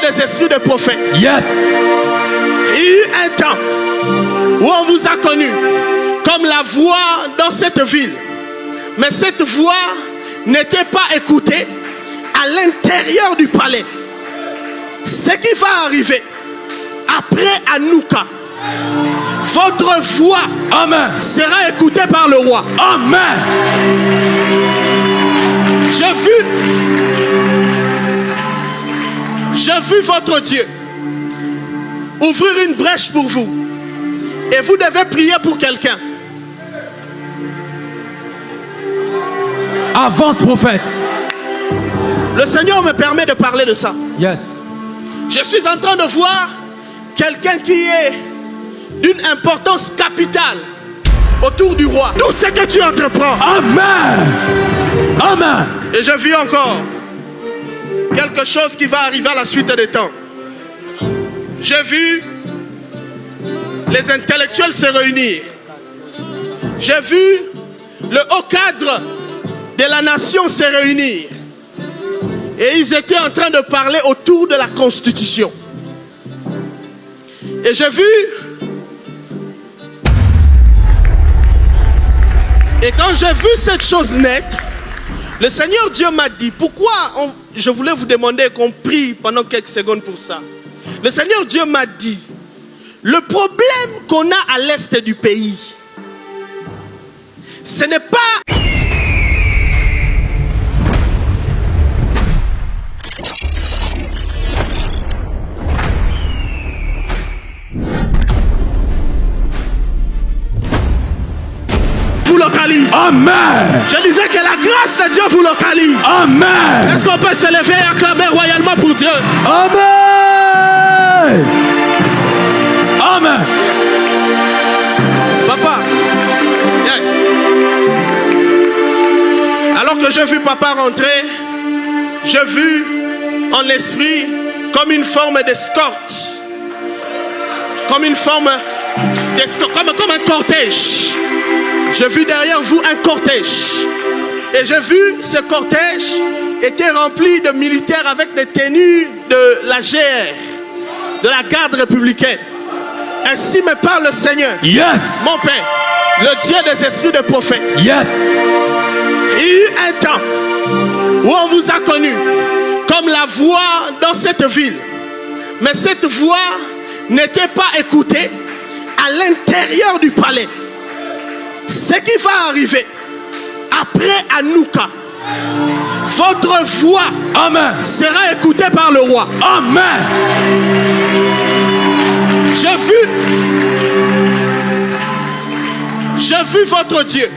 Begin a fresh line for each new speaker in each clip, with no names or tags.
des esprits de prophètes.
Yes.
Il y a eu un temps où on vous a connu comme la voix dans cette ville. Mais cette voix n'était pas écoutée à l'intérieur du palais. Ce qui va arriver après Hanouka, votre voix
Amen.
sera écoutée par le roi.
Amen.
J'ai vu votre Dieu ouvrir une brèche pour vous. Et vous devez prier pour quelqu'un.
Avance, prophète.
Le Seigneur me permet de parler de ça.
Yes.
Je suis en train de voir quelqu'un qui est d'une importance capitale autour du roi. Tout ce que tu entreprends.
Amen. Amen.
Et je vis encore quelque chose qui va arriver à la suite des temps. J'ai vu les intellectuels se réunir. J'ai vu le haut cadre de la nation se réunir. Et ils étaient en train de parler autour de la Constitution. Et j'ai vu. Et quand j'ai vu cette chose naître, le Seigneur Dieu m'a dit, pourquoi je voulais vous demander qu'on prie pendant quelques secondes pour ça. Le Seigneur Dieu m'a dit, le problème qu'on a à l'est du pays, ce n'est pas... vous localise.
Amen.
Je disais que la grâce de Dieu vous localise.
Amen.
Est-ce qu'on peut se lever et acclamer royalement pour Dieu?
Amen. Amen.
Papa, yes. Alors que j'ai vu papa rentrer, j'ai vu en l'esprit comme une forme d'escorte. Comme une forme d'escorte, comme un cortège. J'ai vu derrière vous un cortège. Et j'ai vu ce cortège était rempli de militaires avec des tenues de la GR, de la garde républicaine. Ainsi me parle le Seigneur.
Yes.
Mon Père, le Dieu des esprits de prophètes.
Yes.
Il y a eu un temps où on vous a connu comme la voix dans cette ville. Mais cette voix n'était pas écoutée à l'intérieur du palais. Ce qui va arriver après Hanouka, votre voix
Amen.
sera écoutée par le roi.
Amen.
J'ai vu votre Dieu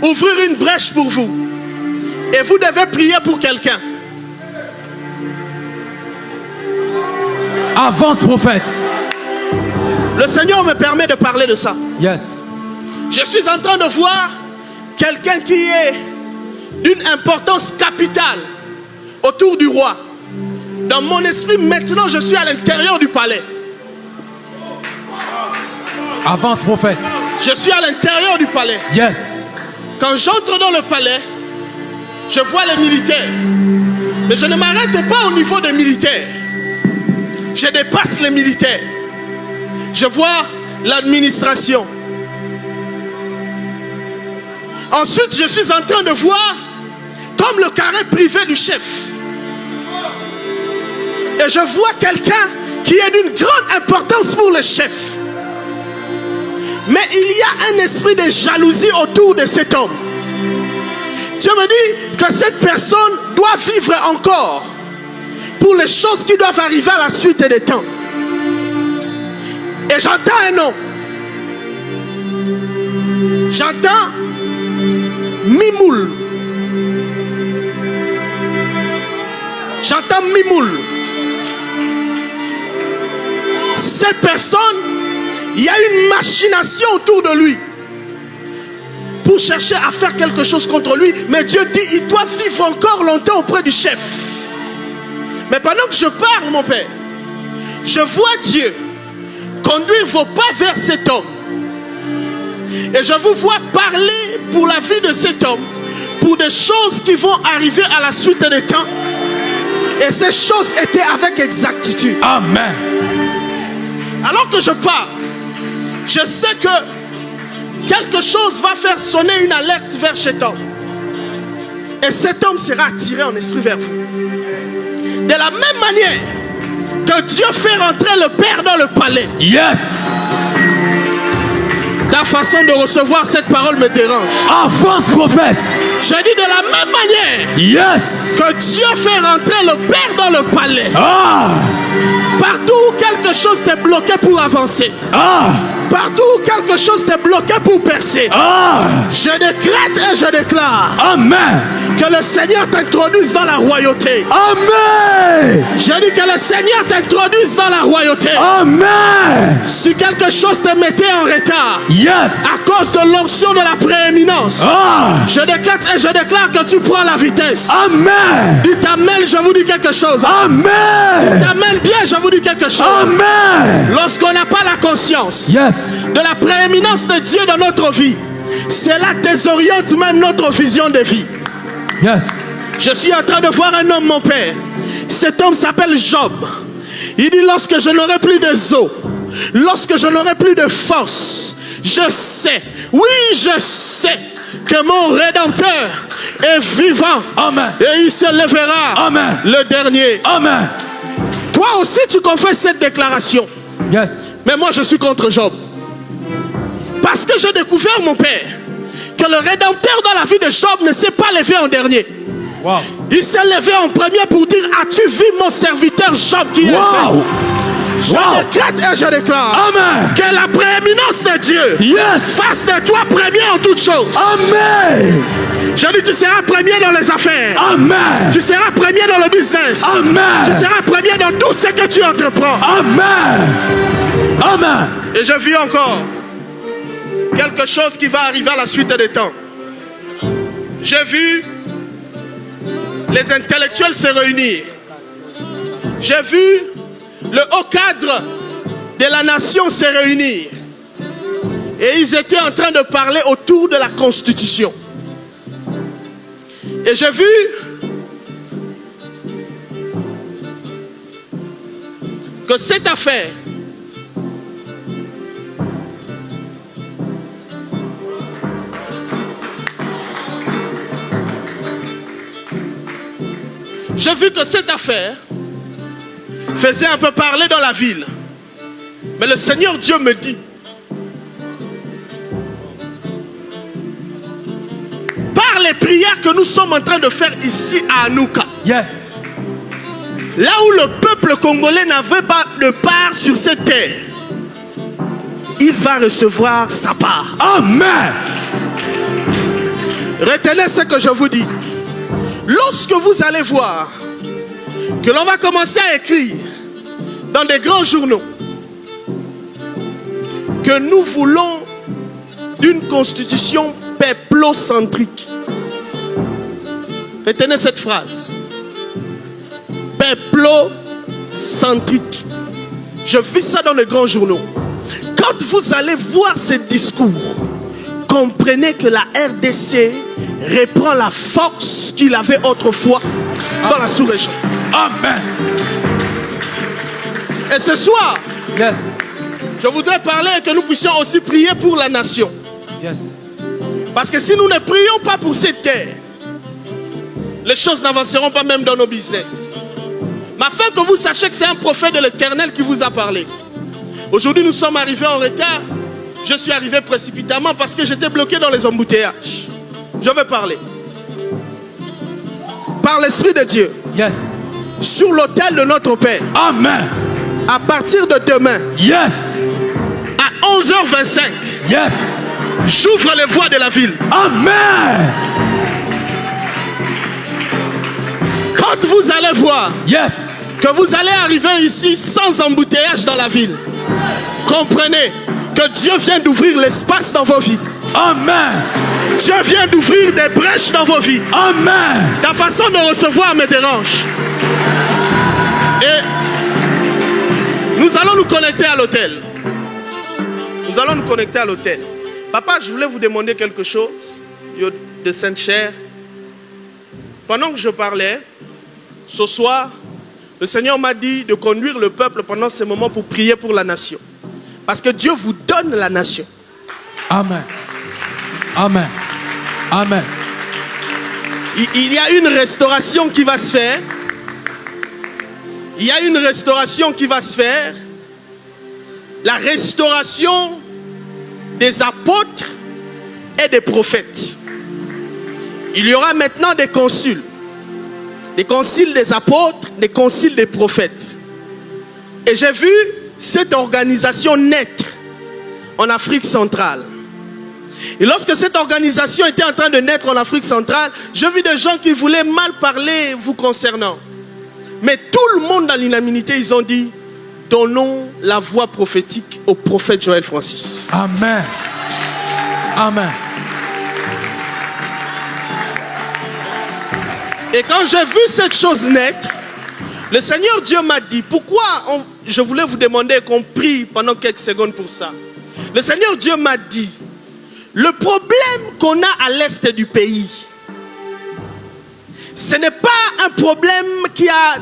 ouvrir une brèche pour vous. Et vous devez prier pour quelqu'un.
Avance, prophète.
Le Seigneur me permet de parler de ça.
Yes.
Je suis en train de voir quelqu'un qui est d'une importance capitale autour du roi. Dans mon esprit, maintenant, je suis à l'intérieur du palais.
Avance, prophète.
Je suis à l'intérieur du palais.
Yes.
Quand j'entre dans le palais, je vois les militaires. Mais je ne m'arrête pas au niveau des militaires. Je dépasse les militaires. Je vois l'administration. Ensuite, je suis en train de voir comme le carré privé du chef. Et je vois quelqu'un qui est d'une grande importance pour le chef. Mais il y a un esprit de jalousie autour de cet homme. Dieu me dit que cette personne doit vivre encore pour les choses qui doivent arriver à la suite des temps. Et j'entends un nom. J'entends Mimoul. J'entends Mimoul. Cette personne, il y a une machination autour de lui pour chercher à faire quelque chose contre lui. Mais Dieu dit, il doit vivre encore longtemps auprès du chef. Mais pendant que je parle, mon Père, je vois Dieu conduire vos pas vers cet homme. Et je vous vois parler pour la vie de cet homme, pour des choses qui vont arriver à la suite des temps. Et ces choses étaient avec exactitude.
Amen.
Alors que je parle, je sais que quelque chose va faire sonner une alerte vers cet homme. Et cet homme sera attiré en esprit vers vous. De la même manière que Dieu fait rentrer le Père dans le palais.
Yes.
Ta façon de recevoir cette parole me dérange.
Avance, prophète.
Je dis de la même manière
Yes.
que Dieu fait rentrer le Père dans le palais.
Ah.
Partout où quelque chose t'est bloqué pour avancer.
Ah.
Partout où quelque chose t'est bloqué pour percer.
Ah.
Je décrète et je déclare.
Amen.
Que le Seigneur t'introduise dans la royauté.
Amen.
Je dis que le Seigneur t'introduise dans la royauté.
Amen.
Si quelque chose te mettait en retard.
Yes.
À cause de l'onction de la prééminence.
Ah.
Je décrète et je déclare que tu prends la vitesse.
Amen.
Il t'amène, je vous dis quelque chose.
Amen.
Il t'amène bien, je vous dis quelque chose.
Amen.
Lorsqu'on n'a pas la conscience.
Yes.
De la prééminence de Dieu dans notre vie, cela désoriente même notre vision de vie.
Yes.
Je suis en train de voir un homme, mon père. Cet homme s'appelle Job. Il dit: lorsque je n'aurai plus de os, lorsque je n'aurai plus de force, je sais, oui je sais que mon Rédempteur est vivant.
Amen.
Et il se lèvera.
Amen.
Le dernier.
Amen.
Toi aussi tu confesses cette déclaration.
Yes.
Mais moi je suis contre Job. Parce que j'ai découvert, mon père, que le Rédempteur dans la vie de Job ne s'est pas levé en dernier.
Wow.
Il s'est levé en premier pour dire: as-tu vu mon serviteur Job qui est
Wow.
Je décrète et je déclare.
Amen.
Que la prééminence de Dieu
Yes.
fasse de toi premier en toutes choses.
Amen.
Je dis: tu seras premier dans les affaires.
Amen.
Tu seras premier dans le business.
Amen.
Tu seras premier dans tout ce que tu entreprends.
Amen. Amen.
Et je vis encore quelque chose qui va arriver à la suite des temps. J'ai vu les intellectuels se réunir. J'ai vu le haut cadre de la nation se réunir. Et ils étaient en train de parler autour de la Constitution. Et j'ai vu que cette affaire faisait un peu parler dans la ville. Mais le Seigneur Dieu me dit: par les prières que nous sommes en train de faire ici à Anouka,
Yes.
là où le peuple congolais n'avait pas de part sur cette terre, il va recevoir sa part.
Amen.
Retenez ce que je vous dis. Lorsque vous allez voir que l'on va commencer à écrire dans des grands journaux que nous voulons d'une constitution peuploccentrique. Retenez cette phrase. Peuploccentrique. Je vis ça dans les grands journaux. Quand vous allez voir ces discours, comprenez que la RDC reprend la force qu'il avait autrefois dans la sous-région.
Amen.
Et ce soir,
Yes.
je voudrais parler et que nous puissions aussi prier pour la nation.
Yes.
Parce que si nous ne prions pas pour cette terre, les choses n'avanceront pas même dans nos business. Mais afin que vous sachiez que c'est un prophète de l'Éternel qui vous a parlé. Aujourd'hui, nous sommes arrivés en retard. Je suis arrivé précipitamment parce que j'étais bloqué dans les embouteillages. Je vais parler. Par l'Esprit de Dieu.
Yes.
Sur l'autel de notre Père.
Amen.
À partir de demain.
Yes.
À 11h25.
Yes.
J'ouvre les voies de la ville.
Amen.
Quand vous allez voir.
Yes.
Que vous allez arriver ici sans embouteillage dans la ville. Comprenez que Dieu vient d'ouvrir l'espace dans vos vies.
Amen.
Dieu vient d'ouvrir des brèches dans vos vies.
Amen.
Ta façon de recevoir me dérange. Et nous allons nous connecter à l'autel. Nous allons nous connecter à l'autel. Papa, je voulais vous demander quelque chose de Sainte-Chair. Pendant que je parlais, ce soir, Le Seigneur m'a dit de conduire le peuple pendant ces moments pour prier pour la nation. Parce que Dieu vous donne la nation.
Amen. Amen. Amen.
Il y a une restauration qui va se faire. Il y a une restauration qui va se faire. La restauration des apôtres et des prophètes. Il y aura maintenant des conciles. Des conciles des apôtres, des conciles des prophètes. Et j'ai vu cette organisation naître en Afrique centrale. Et lorsque cette organisation était en train de naître en Afrique centrale, j'ai vu des gens qui voulaient mal parler vous concernant. Mais tout le monde dans l'unanimité, ils ont dit, donnons la voix prophétique au prophète Joël Francis.
Amen. Amen.
Et quand j'ai vu cette chose naître, le Seigneur Dieu m'a dit, pourquoi je voulais vous demander qu'on prie pendant quelques secondes pour ça. Le Seigneur Dieu m'a dit, le problème qu'on a à l'est du pays, ce n'est pas un problème qui a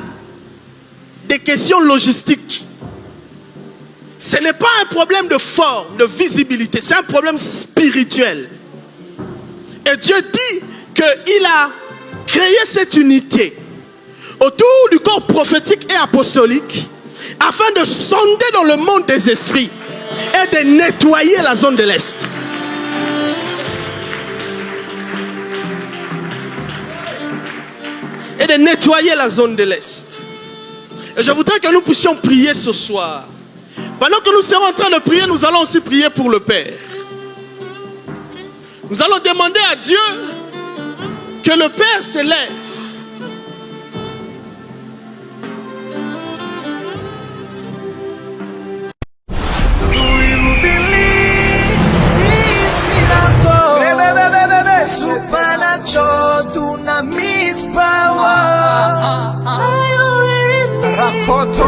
des questions logistiques. Ce n'est pas un problème de forme, de visibilité, c'est un problème spirituel. Et Dieu dit qu'il a créé cette unité autour du corps prophétique et apostolique afin de sonder dans le monde des esprits et de nettoyer la zone de l'Est. Et de nettoyer la zone de l'Est. Et je voudrais que nous puissions prier ce soir. Pendant que nous serons en train de prier, nous allons aussi prier pour le Père. Nous allons demander à Dieu que le Père s'élève.
Supernatural dunamis power. Rakoto